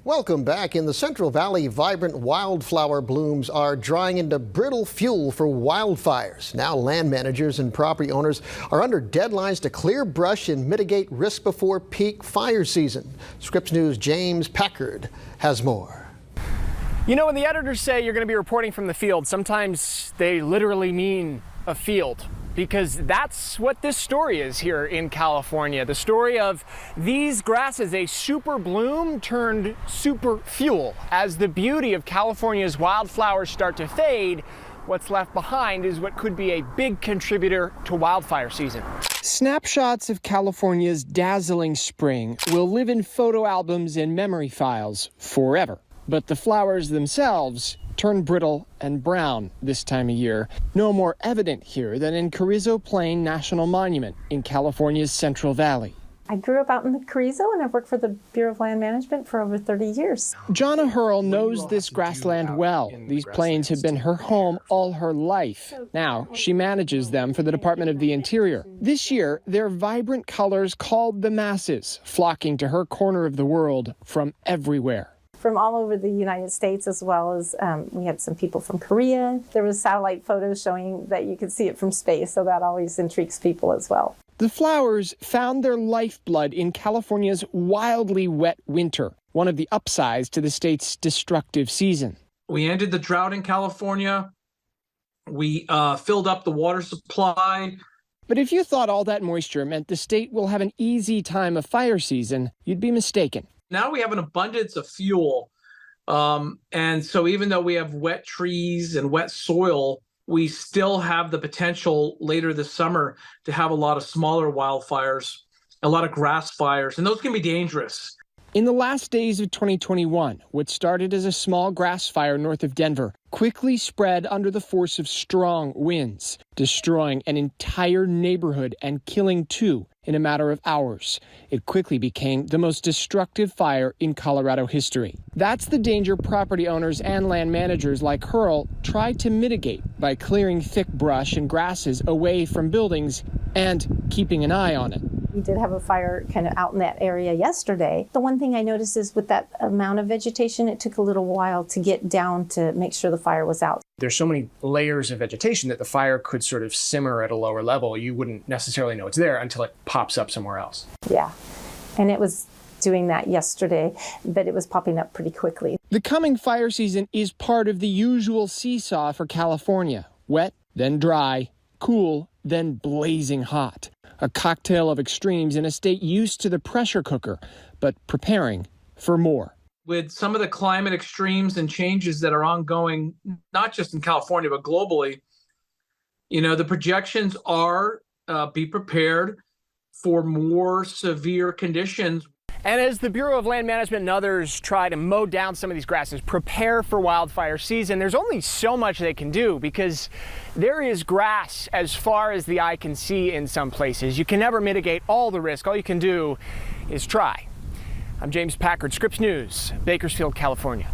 Welcome back. In the Central Valley, vibrant wildflower blooms are drying into brittle fuel for wildfires. Now land managers and property owners are under deadlines to clear brush and mitigate risk before peak fire season. Scripps News' James Packard has more. You know, when the editors say you're going to be reporting from the field, sometimes they literally mean a field. Because that's what this story is here in California. The story of these grasses, a super bloom turned super fuel. As the beauty of California's wildflowers start to fade, what's left behind is what could be a big contributor to wildfire season. Snapshots of California's dazzling spring will live in photo albums and memory files forever. But the flowers themselves turn brittle and brown this time of year. No more evident here than in Carrizo Plain National Monument in California's Central Valley. I grew up out in the Carrizo and I've worked for the Bureau of Land Management for over 30 years. Jonna Hurl knows this grassland well. These plains have been her home all her life. Now she manages them for the Department of the Interior. This year, their vibrant colors called the masses, flocking to her corner of the world from everywhere. From all over the United States, as well as we had some people from Korea. There was satellite photos showing that you could see it from space, so that always intrigues people as well. The flowers found their lifeblood in California's wildly wet winter, one of the upsides to the state's destructive season. We ended the drought in California. We filled up the water supply. But if you thought all that moisture meant the state will have an easy time of fire season, you'd be mistaken. Now we have an abundance of fuel. And so even though we have wet trees and wet soil, we still have the potential later this summer to have a lot of smaller wildfires, a lot of grass fires, and those can be dangerous. In the last days of 2021, what started as a small grass fire north of Denver quickly spread under the force of strong winds, destroying an entire neighborhood and killing 2 in a matter of hours. It quickly became the most destructive fire in Colorado history. That's the danger property owners and land managers like Hurl tried to mitigate by clearing thick brush and grasses away from buildings and keeping an eye on it. We did have a fire kind of out in that area yesterday. The one thing I noticed is with that amount of vegetation, it took a little while to get down to make sure the fire was out. There's so many layers of vegetation that the fire could sort of simmer at a lower level. You wouldn't necessarily know it's there until it pops up somewhere else. Yeah, and it was doing that yesterday, but it was popping up pretty quickly. The coming fire season is part of the usual seesaw for California. Wet, then dry, cool, then blazing hot. A cocktail of extremes in a state used to the pressure cooker, but preparing for more. With some of the climate extremes and changes that are ongoing, not just in California, but globally, the projections are be prepared for more severe conditions. And as the Bureau of Land Management and others try to mow down some of these grasses, prepare for wildfire season, there's only so much they can do because there is grass as far as the eye can see in some places. You can never mitigate all the risk. All you can do is try. I'm James Packard, Scripps News, Bakersfield, California.